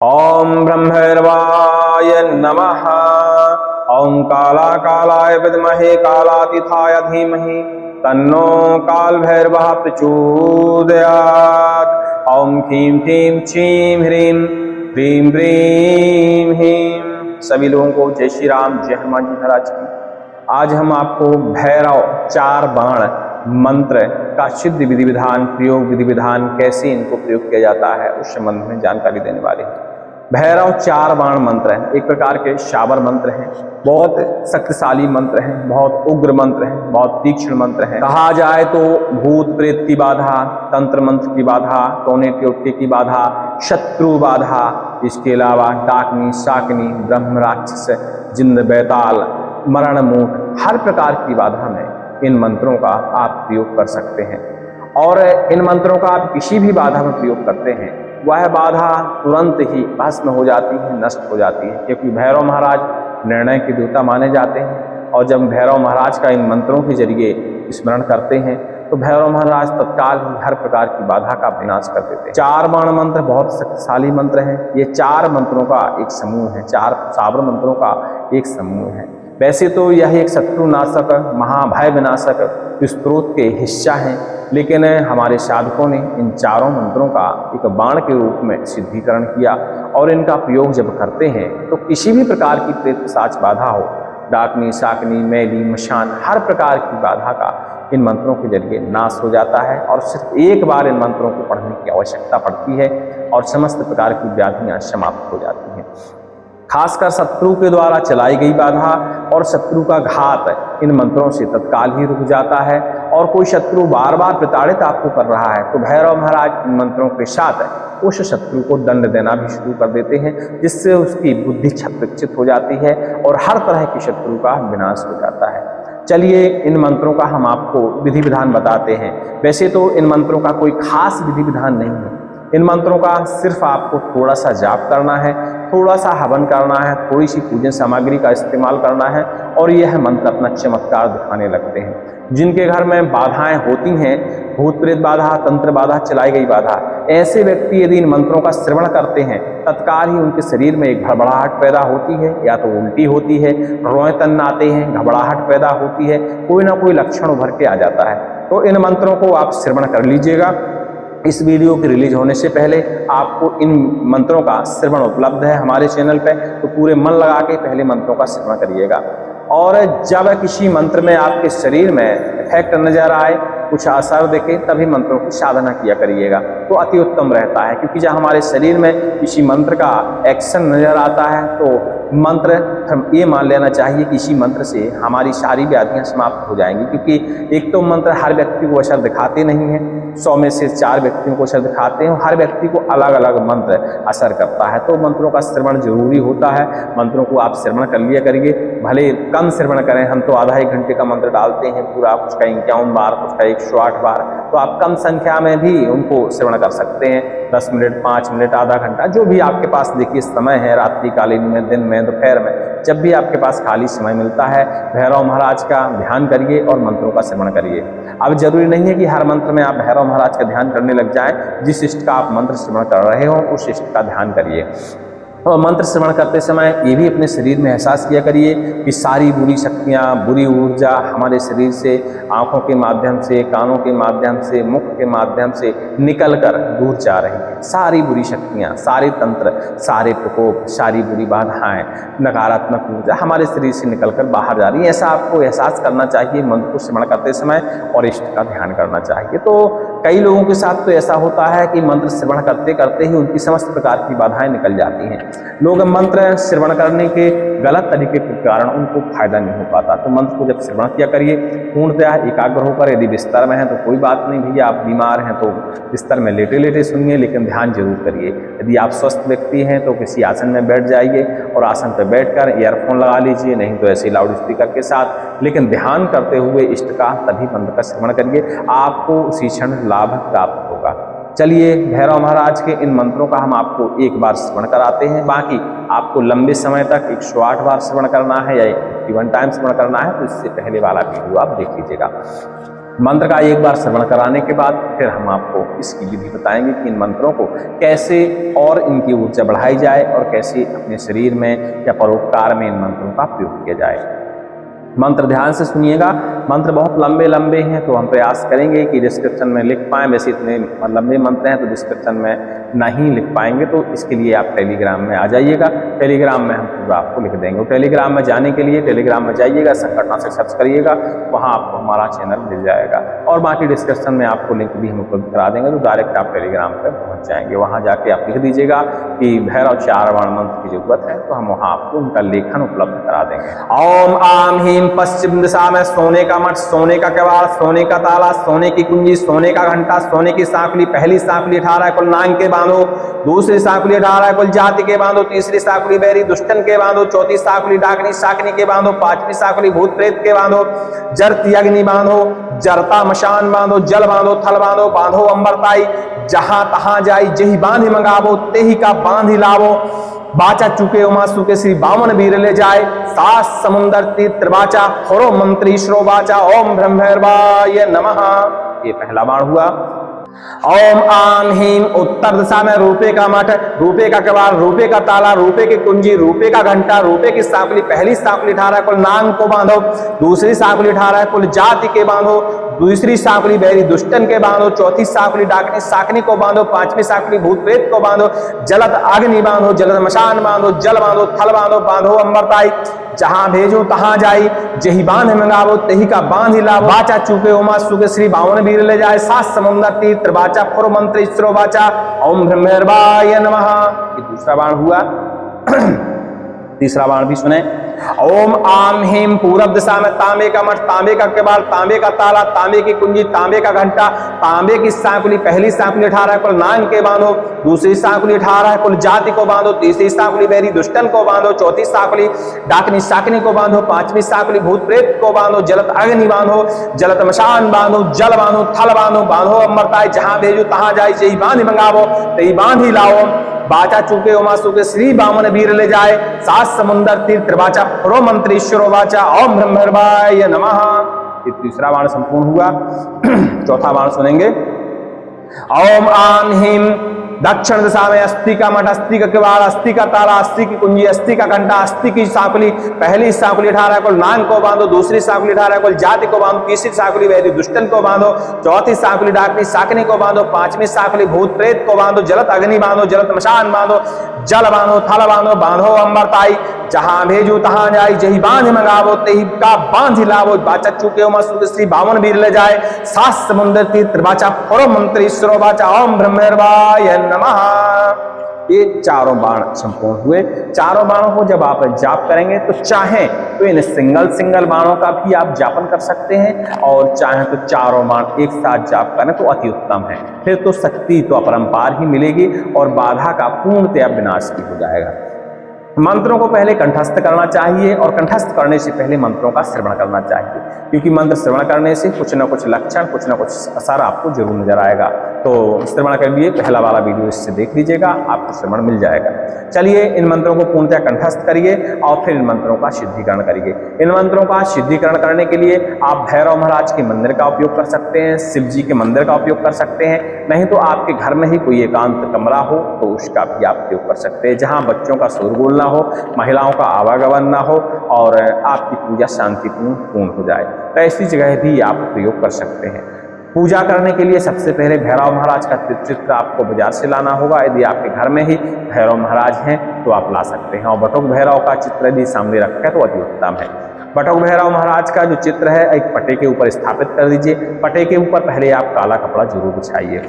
ओम ब्रह्मैर्वाय नमः। ओम कालाकालाय विद्महे कालातीताय धीमहि तन्नो कालभैरवः प्रचोदयात्। ओम ह्रीं क्लीं छीं ह्रीं ह्रीं ह्रीं ह्रीं। सभी लोगों को जय श्री राम, जय हनुमान जी महाराज की। आज हम आपको भैरव 4 बाण मंत्र का सिद्ध विधि विधान, प्रयोग विधि विधान, कैसे इनको प्रयोग किया जाता है उस संबंध में जानकारी देने वाले हैं। भैरव 4 बाण मंत्र है, एक प्रकार के शाबर मंत्र हैं, बहुत शक्तिशाली मंत्र हैं, बहुत उग्र मंत्र हैं, बहुत तीक्ष्ण मंत्र हैं। कहा जाए तो भूत प्रेत की बाधा, तंत्र मंत्र की बाधा, टोने टियोटके की बाधा, शत्रु बाधा, इसके अलावा डाकनी शाकनी, ब्रह्म राक्षस, जिन्न बैताल, मरण मूठ, हर प्रकार की बाधा में इन मंत्रों का आप प्रयोग कर सकते हैं। और इन मंत्रों का आप किसी भी बाधा में प्रयोग करते हैं, वह बाधा तुरंत ही भस्म हो जाती है, नष्ट हो जाती है, क्योंकि भैरव महाराज निर्णय के देवता माने जाते हैं। और जब भैरव महाराज का इन मंत्रों के जरिए स्मरण करते हैं तो भैरव महाराज तत्काल ही हर प्रकार की बाधा का विनाश कर देते हैं। 4 बाण मंत्र बहुत शक्तिशाली मंत्र हैं। ये 4 मंत्रों का एक समूह है, 4 शाबर मंत्रों का एक समूह है। वैसे तो यह एक शत्रुनाशक, महाभय विनाशक स्तोत्र के हिस्सा हैं, लेकिन हमारे साधकों ने इन 4 मंत्रों का एक बाण के रूप में सिद्धीकरण किया और इनका प्रयोग जब करते हैं तो किसी भी प्रकार की प्रेत पिशाच बाधा हो, डाकनी शाकनी, मैली मशान, हर प्रकार की बाधा का इन मंत्रों के जरिए नाश हो जाता है। और सिर्फ एक बार इन मंत्रों को पढ़ने की आवश्यकता पड़ती है और समस्त प्रकार की व्याधियां समाप्त हो जाती हैं। खासकर शत्रु के द्वारा चलाई गई बाधा और शत्रु का घात इन मंत्रों से तत्काल ही रुक जाता है। और कोई शत्रु बार बार प्रताड़ित आपको कर रहा है तो भैरव महाराज इन मंत्रों के साथ उस शत्रु को दंड देना भी शुरू कर देते हैं, जिससे उसकी बुद्धि क्षतविक्षत हो जाती है और हर तरह के शत्रु का विनाश हो जाता है। चलिए इन मंत्रों का हम आपको विधि विधान बताते हैं। वैसे तो इन मंत्रों का कोई खास विधि विधान नहीं है। इन मंत्रों का सिर्फ आपको थोड़ा सा जाप करना है, थोड़ा सा हवन करना है, थोड़ी सी पूजन सामग्री का इस्तेमाल करना है और यह मंत्र अपना चमत्कार दिखाने लगते हैं। जिनके घर में बाधाएं होती हैं, भूत प्रेत बाधा, तंत्र बाधा, चलाई गई बाधा, ऐसे व्यक्ति यदि इन मंत्रों का श्रवण करते हैं तत्काल ही उनके शरीर में एक घबराहट पैदा होती है, या तो उल्टी होती है, रोए तन आते हैं, घबराहट पैदा होती है, कोई ना कोई लक्षण उभर के आ जाता है। तो इन मंत्रों को आप श्रवण कर लीजिएगा। इस वीडियो के रिलीज होने से पहले आपको इन मंत्रों का श्रवण उपलब्ध है हमारे चैनल पे, तो पूरे मन लगा के पहले मंत्रों का श्रवण करिएगा। और जब किसी मंत्र में आपके शरीर में इफेक्ट नजर आए, कुछ असर देखे, तभी मंत्रों की साधना किया करिएगा, तो अति उत्तम रहता है। क्योंकि जब हमारे शरीर में किसी मंत्र का एक्शन नजर आता है तो मंत्र हम ये मान लेना चाहिए कि इसी मंत्र से हमारी सारी व्याधियां समाप्त हो जाएंगी। क्योंकि एक तो मंत्र हर व्यक्ति को असर दिखाते नहीं है, 100 में से 4 व्यक्तियों को असर दिखाते हैं, हर व्यक्ति को अलग अलग मंत्र असर करता है। तो मंत्रों का श्रवण जरूरी होता है। मंत्रों को आप श्रवण कर लिया करिए, भले कम श्रवण करें। हम तो आधा 1 घंटे का मंत्र डालते हैं पूरा, कुछ का 51 बार, कुछ का 108 बार, तो आप कम संख्या में भी उनको श्रवण कर सकते हैं। 10 मिनट, 5 मिनट, आधा घंटा, जो भी आपके पास देखिए समय है, रात्रिकालीन में, दिन में, दोपहर में, जब भी आपके पास खाली समय मिलता है भैरव महाराज का ध्यान करिए और मंत्रों का श्रवण करिए। अब जरूरी नहीं है कि हर मंत्र में आप भैरव महाराज का ध्यान करने लग जाएं। जिस इष्ट का आप मंत्र श्रवण कर रहे हो उस इष्ट का ध्यान करिए। और मंत्र श्रवण करते समय ये भी अपने शरीर में एहसास किया करिए कि सारी बुरी शक्तियाँ, बुरी ऊर्जा हमारे शरीर से, आँखों के माध्यम से, कानों के माध्यम से, मुख के माध्यम से निकल कर दूर जा रही हैं। सारी बुरी शक्तियाँ, सारे तंत्र, सारे प्रकोप, सारी बुरी बाधाएं, नकारात्मक ऊर्जा हमारे शरीर से निकल कर बाहर जा रही है। ऐसा आपको एहसास करना चाहिए मंत्र को श्रवण करते समय और इष्ट का ध्यान करना चाहिए। तो कई लोगों के साथ तो ऐसा होता है कि मंत्र श्रवण करते करते ही उनकी समस्त प्रकार की बाधाएं निकल जाती हैं। लोग मंत्र श्रवण करने के गलत तरीके के कारण उनको फायदा नहीं हो पाता। तो मंत्र को जब श्रवण किया करिए पूर्णतः एकाग्र होकर। यदि बिस्तर में है तो कोई बात नहीं भैया, आप बीमार हैं तो बिस्तर में लेटे लेटे सुनिए, लेकिन ध्यान जरूर करिए। यदि आप स्वस्थ व्यक्ति हैं तो किसी आसन में बैठ जाइए और आसन पर बैठकर ईयरफोन लगा लीजिए, नहीं तो ऐसे लाउड स्पीकर के साथ, लेकिन ध्यान करते हुए इष्ट का तभी मंत्र का श्रवण करिए, आपको उसी क्षण लाभ प्राप्त होगा। चलिए भैरव महाराज के इन मंत्रों का हम आपको एक बार श्रवण कराते हैं। बाकी आपको लंबे समय तक 108 बार श्रवण करना है या 51 टाइम श्रवण करना है तो इससे पहले वाला वीडियो आप देख लीजिएगा। मंत्र का एक बार श्रवण कराने के बाद फिर हम आपको इसकी विधि बताएंगे कि इन मंत्रों को कैसे और इनकी ऊर्जा बढ़ाई जाए और कैसे अपने शरीर में या परोपकार में इन मंत्रों का प्रयोग किया जाए। मंत्र ध्यान से सुनिएगा। मंत्र बहुत लंबे लंबे हैं तो हम प्रयास करेंगे कि डिस्क्रिप्शन में लिख पाएँ। वैसे इतने लंबे मंत्र हैं तो डिस्क्रिप्शन में नहीं लिख पाएंगे, तो इसके लिए आप टेलीग्राम में आ जाइएगा। टेलीग्राम में हम पूरा आपको लिख देंगे। टेलीग्राम में जाने के लिए टेलीग्राम में जाइएगा, संकटना से सर्च करिएगा, वहाँ आपको हमारा चैनल मिल जाएगा और बाकी डिस्क्रिप्शन में आपको लिंक भी हम उपलब्ध करा देंगे, तो डायरेक्ट आप टेलीग्राम पर पहुँच जाएंगे। वहाँ जाके आप लिख दीजिएगा कि भैरव 4 बाण मंत्र की जरूरत है, तो हम वहाँ आपको उनका लेखन उपलब्ध करा देंगे। ओम आम हीम पश्चिम दिशा में सोने का मठ, सोने का किवाड़, सोने का ताला, सोने की कुंजी, सोने का घंटा, सोने की सांकली, पहली सांकली 18 कुल नांग के बांधो, दूसरी सांकली 18 कुल जाति के बांधो, तीसरी सांकली बैरी दुष्टन के बांधो, चौथी सांकली डाकनी शाकनी के बांधो, पांचवी सांकली भूत प्रेत के बांधो, जरती अग्नि बांधो, जरता मशान बांधो, जल बांधो, थल बांधो, बांधो अंबरताई, जहां तहां जाई जही बांधि मंगावो, तेही का बांधि लावो, बाचा चुके उमा सुके श्री बामन वीर ले जाए, सास समुंदर तीर त्रिवाचा, हरो मंत्री श्रो वाचा, ओम ब्रह्मर्वाय नमः। ये पहला बाण हुआ। ओम आम हीम उत्तर दिशा में रूपे का मठ, रूपे का किवाड़, रूपे का ताला, रूपे की कुंजी, रूपे का घंटा, रूपे की सांकली, पहली सांकली 18 कुल नांग को बांधो, दूसरी सांकली 18 कुल जाति के बांधो, दूसरी सांकली बैरी दुष्टन के बांधो, चौथी सांकली डाकनी शाकनी को बांधो, पांचवी सांकली भूत प्रेत को बांधो, जलद अग्नि बांधो, जलद मशान बांधो, जल बांधो, थल बांधो, बांधो अंबरताई, जहां भेजो तहां जाई, जही बांध मंगावो तेही का बांध लावो, बाचा चूके उमा सुके श्री बावन वीर ले जाए, सात समुंदर तीर त्रिवाचा, पुर मंत्र ईश्वरो वाचा, ओम ब्रह्मर्वाय नमः। ये दूसरा बाण हुआ। तीसरा बाण भी सुने। ओम आम हीम पूरब दिशा में तांबे का मठ, तांबे का किवाड़, तांबे का ताला, तांबे की कुंजी, तांबे का घंटा, तांबे की सांकली, पहली सांकली 18 कुल नांग के बांधो, दूसरी सांकली 18 कुल जाति को बांधो, तीसरी सांकली बैरी दुष्टन को बांधो, चौथी सांकली डाकनी शाकनी को बांधो, पांचवी सांकली भूत प्रेत को बांधो, जलत अग्नि बांधो, जलत मशान बांधो, जल बांधो, थल बांधो, बांधो अमरताय, जहां भेजो तहां जाए, जही बांध मंगावो तही बांध ही लाओ, बाचा चूके उमा सुके श्री बामन वीर ले जाए, सात समुंदर तीर त्रिवाचा, पुरो मंत्र ईश्वरो वाचा, ओम ब्रह्मर्वाय नमः। ये तीसरा बाण संपूर्ण हुआ। चौथा बाण सुनेंगे। ओम आम हीम दक्षिण दिशा में अस्थि का मठ, अस्थि का किवाड़, अस्थि का ताला, अस्थि की कुंजी, अस्थि का घंटा, अस्थि की सांकली, पहली सांकली 18 कुल नांग को बांधो, दूसरी सांकली 18 कुल जाति को बांधो, तीसरी सांकली वैरी दुष्टन को बांधो, चौथी सांकली डाकनी शाकनी को बांधो, पांचवी सांकली भूत प्रेत को बांधो, जलत अग्नि बांधो, जलत मशान बांधो, जल बांधो, थल बांधो, बांधो अंबरताई, जहां भेजू तहां जाई, जही बांध मंगावो तेही का बांध लावो, बाचा चूके उमा सुके श्री बामन वीर ले जाए, सात समुंदर तीर त्रिवाचा, पुरो मंत्र ईश्वरो वाचा, ओम ब्रह्मर्वाय नमः। ये चारों बाण संपूर्ण हुए। चारों बाणों को जब आप जाप करेंगे तो चाहें तो इन सिंगल बाणों का भी आप जापन कर सकते हैं और चाहें तो चारों बाण एक साथ जाप करें तो अति उत्तम है। फिर तो शक्ति तो अपरंपार ही मिलेगी और बाधा का पूर्णतया विनाश भी हो जाएगा। मंत्रों को पहले कंठस्थ करना चाहिए और कंठस्थ करने से पहले मंत्रों का श्रवण करना चाहिए, क्योंकि मंत्र श्रवण करने से कुछ न कुछ लक्षण, कुछ न कुछ असर आपको जरूर नजर आएगा। तो श्रवण के लिए पहला वाला वीडियो इससे देख लीजिएगा, आपको श्रवण मिल जाएगा। चलिए इन मंत्रों को पूर्णतः कंठस्थ करिए और फिर इन मंत्रों का सिद्धिकरण करिए। इन मंत्रों का सिद्धिकरण करने के लिए आप भैरव महाराज के मंदिर का उपयोग कर सकते हैं, शिव जी के मंदिर का उपयोग कर सकते हैं, नहीं तो आपके घर में ही कोई एकांत कमरा हो तो उसका भी आप उपयोग कर सकते हैं, जहाँ बच्चों का शोरगुल ना हो, महिलाओं का आवागमन ना हो और आपकी पूजा शांतिपूर्ण पूर्ण हो जाए, तो ऐसी जगह भी आप प्रयोग कर सकते हैं। पूजा करने के लिए सबसे पहले भैरव महाराज का चित्र आपको बाजार से लाना होगा। यदि आपके घर में ही भैरव महाराज हैं तो आप ला सकते हैं, और बटुक भैरव का चित्र यदि सामने रखें तो अति उत्तम है। बटुक भैरव महाराज का जो चित्र है एक पटे के ऊपर स्थापित कर दीजिए। पटे के ऊपर पहले आप काला कपड़ा जरूर बिछाइए।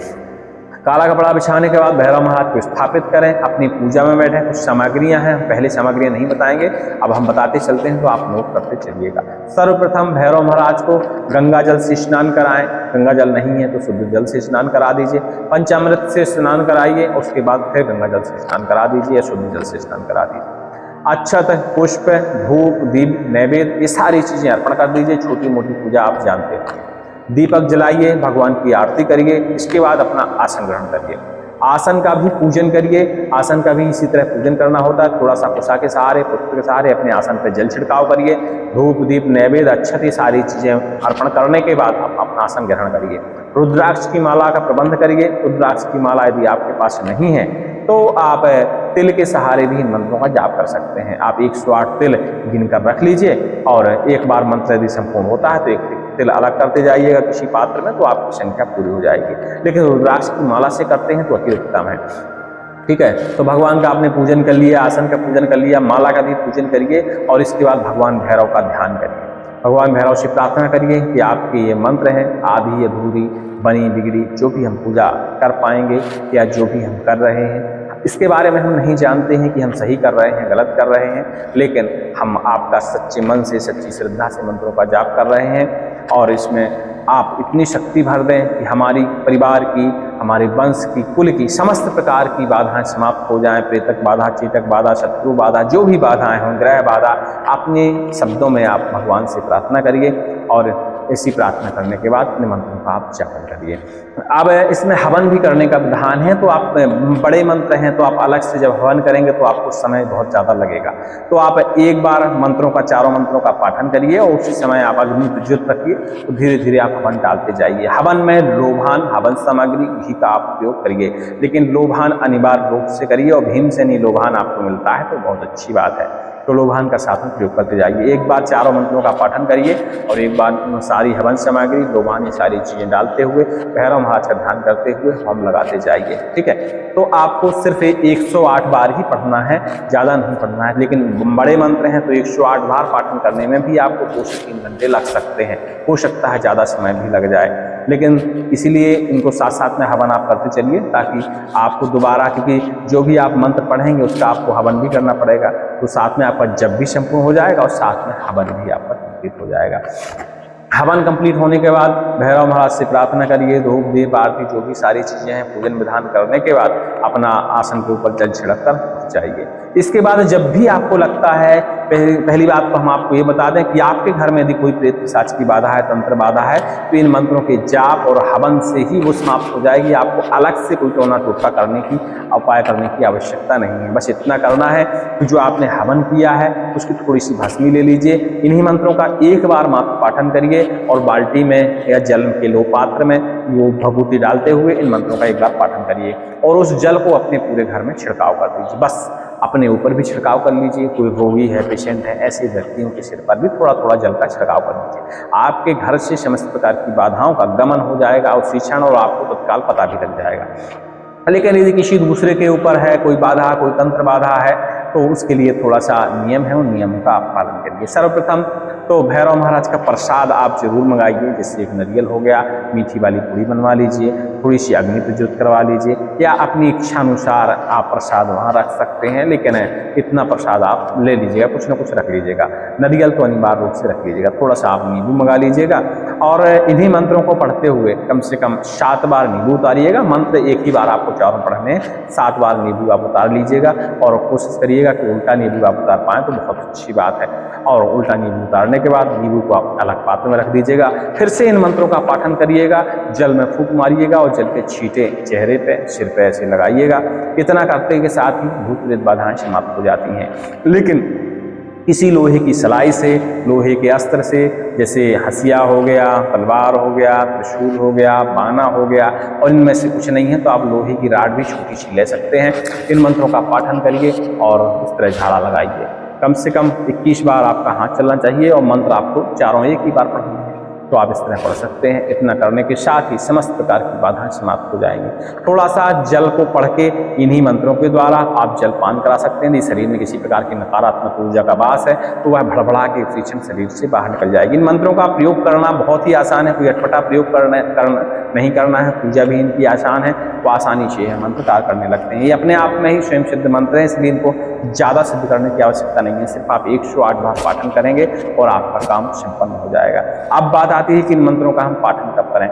काला कपड़ा बिछाने के बाद भैरव महाराज को स्थापित करें, अपनी पूजा में बैठें। कुछ सामग्रियां हैं, पहले सामग्रियां नहीं बताएंगे, अब हम बताते चलते हैं तो आप नोट करते चलिएगा। सर्वप्रथम भैरव महाराज को गंगा जल से स्नान कराएं, गंगा जल नहीं है तो शुद्ध जल से स्नान करा दीजिए। पंचामृत से स्नान कराइए, उसके बाद फिर गंगा जल से स्नान करा दीजिए या शुद्ध जल से स्नान करा दीजिए। अक्षत, पुष्प, धूप, दीप, नैवेद्य ये सारी चीजें अर्पण कर दीजिए। छोटी मोटी पूजा आप जानते हैं। दीपक जलाइए, भगवान की आरती करिए, इसके बाद अपना आसन ग्रहण करिए। आसन का भी पूजन करिए, आसन का भी इसी तरह पूजन करना होता है। थोड़ा सा कुशा के सहारे, पुष्प के सहारे अपने आसन पर जल छिड़काव करिए, धूप दीप नैवेद्य अक्षत ये सारी चीजें अर्पण करने के बाद आप अपना आसन ग्रहण करिए। रुद्राक्ष की माला का प्रबंध करिए। रुद्राक्ष की माला यदि आपके पास नहीं है तो आप तिल के सहारे भी इन मंत्रों का जाप कर सकते हैं। आप 108 तिल गिनकर रख लीजिए और एक बार मंत्र यदि संपूर्ण होता है तो एक तिल अलग करते जाइएगा किसी पात्र में, तो आपकी संख्या पूरी हो जाएगी। लेकिन रुद्राक्ष की माला से करते हैं तो अति उत्तम है। ठीक है, तो भगवान का आपने पूजन कर लिया, आसन का पूजन कर लिया, माला का भी पूजन करिए और इसके बाद भगवान भैरव का ध्यान करिए। भगवान भैरव से प्रार्थना करिए कि आपके ये मंत्र हैं आधी अधूरी बनी बिगड़ी जो भी हम पूजा कर पाएंगे या जो भी हम कर रहे हैं, इसके बारे में हम नहीं जानते हैं कि हम सही कर रहे हैं गलत कर रहे हैं, लेकिन हम आपका सच्चे मन से सच्ची श्रद्धा से मंत्रों का जाप कर रहे हैं और इसमें आप इतनी शक्ति भर दें कि हमारी परिवार की, हमारे वंश की, कुल की समस्त प्रकार की बाधाएं समाप्त हो जाएं। प्रेतक बाधा, चेतक बाधा, शत्रु बाधा, जो भी बाधाएं हों, ग्रह बाधा, अपने शब्दों में आप भगवान से प्रार्थना करिए और ऐसी प्रार्थना करने के बाद अपने मंत्रों का आप जापन करिए। अब इसमें हवन भी करने का विधान है, तो आप बड़े मंत्र हैं तो आप अलग से जब हवन करेंगे तो आपको समय बहुत ज़्यादा लगेगा, तो आप एक बार मंत्रों का, चारों मंत्रों का पाठन करिए और उसी समय आप अग्नि प्रज्वलित रखिए, तो धीरे धीरे आप हवन डालते जाइए। हवन में लोभान हवन सामग्री घी का आप उपयोग करिए, लेकिन लोभान अनिवार्य रूप से करिए और भीमसेनी लोभान आपको मिलता है तो बहुत अच्छी बात है, तो लोभान का साधन प्रयोग करते जाइए। एक बार चारों मंत्रों का पाठन करिए और एक बार सारी हवन सामग्री, लोभान, ये सारी चीजें डालते हुए भैरव महाराज का ध्यान करते हुए होम लगाते जाइए। ठीक है, तो आपको सिर्फ 108 बार ही पढ़ना है, ज्यादा नहीं पढ़ना है, लेकिन बड़े मंत्र हैं तो 108 बार पाठन करने में भी आपको 2 से 3 घंटे लग सकते हैं, हो सकता है ज्यादा समय भी लग जाए, लेकिन इसीलिए इनको साथ साथ में हवन आप करते चलिए ताकि आपको दोबारा, क्योंकि जो भी आप मंत्र पढ़ेंगे उसका आपको हवन भी करना पड़ेगा, तो साथ में आपका जप भी संपूर्ण हो जाएगा और साथ में हवन भी आपका कंप्लीट हो जाएगा। हवन कंप्लीट होने के बाद भैरव महाराज से प्रार्थना करिए, धूप दीप आरती जो भी सारी चीजें हैं पूजन विधान करने के बाद अपना आसन के ऊपर जल छिड़क कर जाइए। इसके बाद जब भी आपको लगता है, पहली बात तो हम आपको ये बता दें कि आपके घर में यदि कोई प्रेत पिशाच की बाधा है, तंत्र बाधा है, तो इन मंत्रों के जाप और हवन से ही वो समाप्त हो जाएगी। आपको अलग से कोई टोना टोटका करने की, उपाय करने की आवश्यकता नहीं है। बस इतना करना है कि जो आपने हवन किया है उसकी थोड़ी सी भस्मी ले लीजिए, इन्हीं मंत्रों का एक बार मात्र पाठन करिए और बाल्टी में या जल के लो पात्र में वो भभूति डालते हुए इन मंत्रों का एक बार पाठन करिए और उस जल को अपने पूरे घर में छिड़काव कर दीजिए। बस अपने ऊपर भी छिड़काव कर लीजिए, कोई रोगी है, पेशेंट है, ऐसे व्यक्तियों के सिर पर भी थोड़ा थोड़ा जल का छिड़काव कर लीजिए। आपके घर से समस्त प्रकार की बाधाओं का गमन हो जाएगा उसी क्षण और आपको तत्काल पता भी लग जाएगा। लेकिन यदि किसी दूसरे के ऊपर है कोई बाधा, कोई तंत्र बाधा है, तो उसके लिए थोड़ा सा नियम है, उन नियमों का आप पालन करिए। सर्वप्रथम तो भैरव महाराज का प्रसाद आप जरूर मंगाइए, जैसे एक नारियल हो गया, मीठी वाली पूड़ी बनवा लीजिए, थोड़ी सी अग्नि प्रज्वलित करवा लीजिए, या अपनी इच्छा अनुसार आप प्रसाद वहाँ रख सकते हैं, लेकिन इतना प्रसाद आप ले लीजिएगा, कुछ ना कुछ रख लीजिएगा। नारियल तो अनिवार्य रूप से रख लीजिएगा, थोड़ा सा आप नींबू मंगा लीजिएगा और इन्हीं मंत्रों को पढ़ते हुए कम से कम 7 बार नींबू उतारिएगा। मंत्र एक ही बार आपको चारों पढ़ने, 7 बार नींबू आप उतार लीजिएगा और कोशिश करिएगा कि उल्टा नींबू आप उतार पाएँ तो बहुत अच्छी बात है। और उल्टा नींबू उतारने के बाद नींबू को आप अलग पात्र में रख दीजिएगा, फिर से इन मंत्रों का पाठन करिएगा, जल में फूंक मारिएगा और जल के छींटे चेहरे पे, सिर पे ऐसे लगाइएगा। इतना करते के साथ ही भूत प्रेत बाधाएं समाप्त हो जाती हैं। लेकिन किसी लोहे की सलाई से, लोहे के अस्त्र से, जैसे हसिया हो गया, तलवार हो गया, त्रिशूल हो गया, बाना हो गया, और इनमें से कुछ नहीं है तो आप लोहे की राड भी छोटी सी ले सकते हैं। इन मंत्रों का पाठन करिए और इस तरह झाड़ा लगाइए। कम से कम 21 बार आपका हाथ चलना चाहिए और मंत्र आपको चारों एक ही बार पढ़ना है, तो आप इस तरह पढ़ सकते हैं। इतना करने के साथ ही समस्त प्रकार की बाधाएं समाप्त हो जाएंगी। थोड़ा सा जल को पढ़ के इन्हीं मंत्रों के द्वारा आप जलपान करा सकते हैं। यदि शरीर में किसी प्रकार की नकारात्मक ऊर्जा का वास है तो वह भड़बड़ा के उसी क्षण शरीर से बाहर निकल जाएगी। इन मंत्रों का प्रयोग करना बहुत ही आसान है, कोई अटपटा प्रयोग नहीं करना है। पूजा भी इनकी आसान है, तो आसानी से यह मंत्र कार्य करने लगते हैं। ये अपने आप में ही स्वयं सिद्ध मंत्र हैं, इसलिए इनको ज़्यादा सिद्ध करने की आवश्यकता नहीं है। सिर्फ आप 108 बार पाठन करेंगे और आपका काम संपन्न हो जाएगा। अब बात आती है कि इन मंत्रों का हम पाठन कब करें।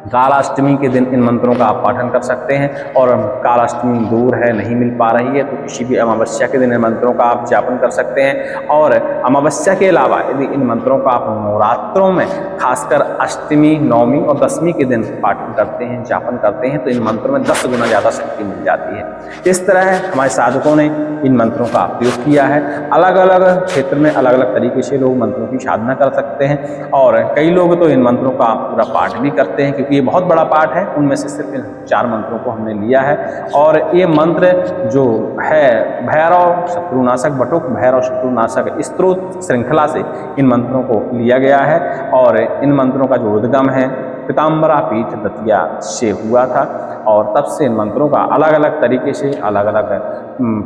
कालाष्टमी के दिन इन मंत्रों का आप पाठन कर सकते हैं। और कालाष्टमी दूर है, नहीं मिल पा रही है, तो किसी भी अमावस्या के दिन इन मंत्रों का आप जापन कर सकते हैं। और अमावस्या के अलावा यदि इन मंत्रों का आप नवरात्रों में खासकर अष्टमी, नवमी और दशमी के दिन पाठन करते हैं, जापन करते हैं, तो इन मंत्रों में 10 गुना ज़्यादा शक्ति मिल जाती है। इस तरह हमारे साधकों ने इन मंत्रों का प्रयोग किया है। अलग अलग क्षेत्र में अलग अलग तरीके से लोग मंत्रों की साधना कर सकते हैं, और कई लोग तो इन मंत्रों का पूरा पाठ भी करते हैं, क्योंकि ये बहुत बड़ा पाठ है। उनमें से सिर्फ इन 4 मंत्रों को हमने लिया है, और ये मंत्र जो है भैरव शत्रुनाशक, बटुक भैरव शत्रुनाशक स्तोत्र श्रृंखला से इन मंत्रों को लिया गया है। और इन मंत्रों का जो उद्गम है पीताम्बरा पीठ दतिया से हुआ था, और तब से इन मंत्रों का अलग अलग तरीके से, अलग अलग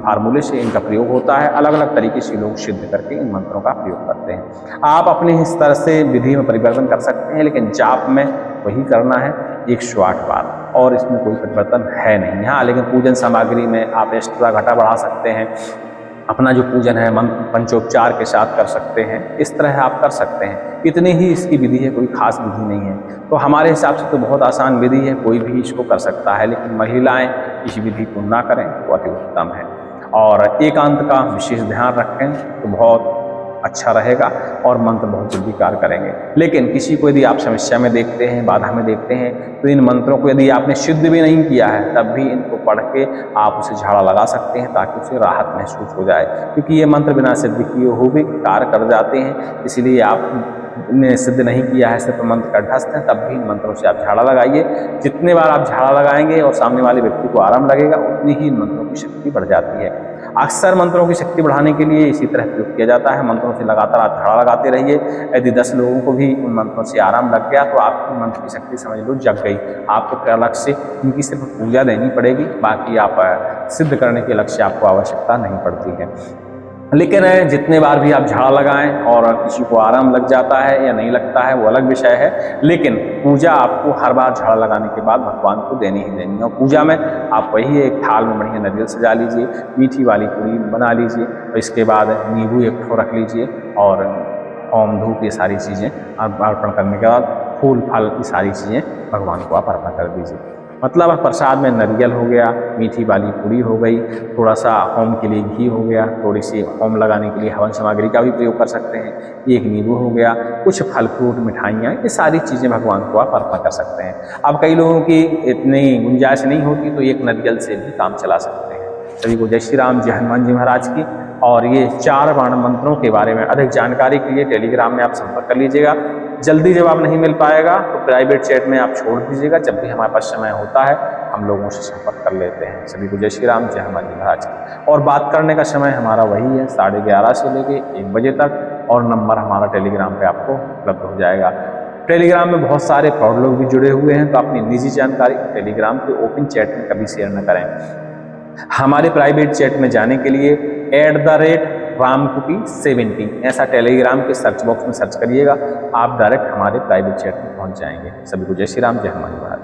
फार्मूले से इनका प्रयोग होता है। अलग अलग तरीके से लोग सिद्ध करके इन मंत्रों का प्रयोग करते हैं। आप अपने स्तर से विधि में परिवर्तन कर सकते हैं, लेकिन जाप में वही करना है 108 बार, और इसमें कोई परिवर्तन है नहीं यहाँ। लेकिन पूजन सामग्री में आप एक्स्ट्रा घटा बढ़ा सकते हैं। अपना जो पूजन है पंचोपचार के साथ कर सकते हैं, इस तरह आप कर सकते हैं। इतनी ही इसकी विधि है, कोई खास विधि नहीं है। तो हमारे हिसाब से तो बहुत आसान विधि है, कोई भी इसको कर सकता है, लेकिन महिलाएं इस विधि को ना करें तो अति उत्तम है। और एकांत का विशेष ध्यान रखें तो बहुत अच्छा रहेगा, और मंत्र बहुत जल्दी कार्य करेंगे। लेकिन किसी को यदि आप समस्या में देखते हैं, बाधा में देखते हैं, तो इन मंत्रों को यदि आपने सिद्ध भी नहीं किया है, तब भी इनको पढ़ के आप उसे झाड़ा लगा सकते हैं, ताकि उसे राहत महसूस हो जाए। क्योंकि ये मंत्र बिना सिद्ध किए हुए भी कार्य कर जाते हैं। इसलिए आपने सिद्ध नहीं किया है, सिर्फ मंत्र कंठस्थ है, तब भी इन मंत्रों से आप झाड़ा लगाइए। जितने बार आप झाड़ा लगाएंगे और सामने वाले व्यक्ति को आराम लगेगा, उतनी ही इन मंत्रों की शक्ति बढ़ जाती है। अक्सर मंत्रों की शक्ति बढ़ाने के लिए इसी तरह प्रयोग किया जाता है। मंत्रों से लगातार आप झाड़ा लगाते रहिए। यदि 10 लोगों को भी उन मंत्रों से आराम लग गया, तो आपकी मंत्र की शक्ति समझ लो जग गई। आपको फिर अलग से इनकी सिर्फ पूजा देनी पड़ेगी, बाकी आप सिद्ध करने के अलग से आपको आवश्यकता नहीं पड़ती है। लेकिन जितने बार भी आप झाड़ा लगाएं और किसी को आराम लग जाता है या नहीं लगता है, वो अलग विषय है। लेकिन पूजा आपको हर बार झाड़ा लगाने के बाद भगवान को देनी ही देनी है। और पूजा में आप वही एक थाल में बढ़िया नारियल सजा लीजिए, मीठी वाली पूरी बना लीजिए, और इसके बाद नींबू एक ठो रख लीजिए, और होम धूप ये सारी चीज़ें अर्पण करने के बाद फूल फल की सारी चीज़ें भगवान को आप अर्पण कर दीजिए। मतलब प्रसाद में नारियल हो गया, मीठी वाली पूरी हो गई, थोड़ा सा होम के लिए घी हो गया, थोड़ी सी होम लगाने के लिए हवन सामग्री का भी प्रयोग कर सकते हैं, एक नींबू हो गया, कुछ फल फ्रूट मिठाइयाँ, ये सारी चीज़ें भगवान को आप अर्पण कर सकते हैं। अब कई लोगों की इतनी गुंजाइश नहीं होती, तो एक नारियल से भी काम चला सकते हैं। सभी को जय श्री राम, जय हनुमान जी महाराज की। और ये 4 बाण मंत्रों के बारे में अधिक जानकारी के लिए टेलीग्राम में आप संपर्क कर लीजिएगा। जल्दी जवाब नहीं मिल पाएगा तो प्राइवेट चैट में आप छोड़ दीजिएगा। जब भी हमारे पास समय होता है हम लोगों से संपर्क कर लेते हैं। सभी को जय श्री राम, जय हनुमान जी महाराज की। और बात करने का समय हमारा वही है 11:30 से लेके 1 बजे तक, और नंबर हमारा टेलीग्राम पे आपको उपलब्ध हो जाएगा। टेलीग्राम में बहुत सारे फ्रॉड लोग भी जुड़े हुए हैं, तो अपनी निजी जानकारी टेलीग्राम के ओपन चैट में कभी शेयर न करें। हमारे प्राइवेट चैट में जाने के लिए @ramkuti70 ऐसा टेलीग्राम के सर्च बॉक्स में सर्च करिएगा, आप डायरेक्ट हमारे प्राइवेट चैट में पहुंच जाएंगे। सभी को जय श्री राम, जय हनुमान जी महाराज।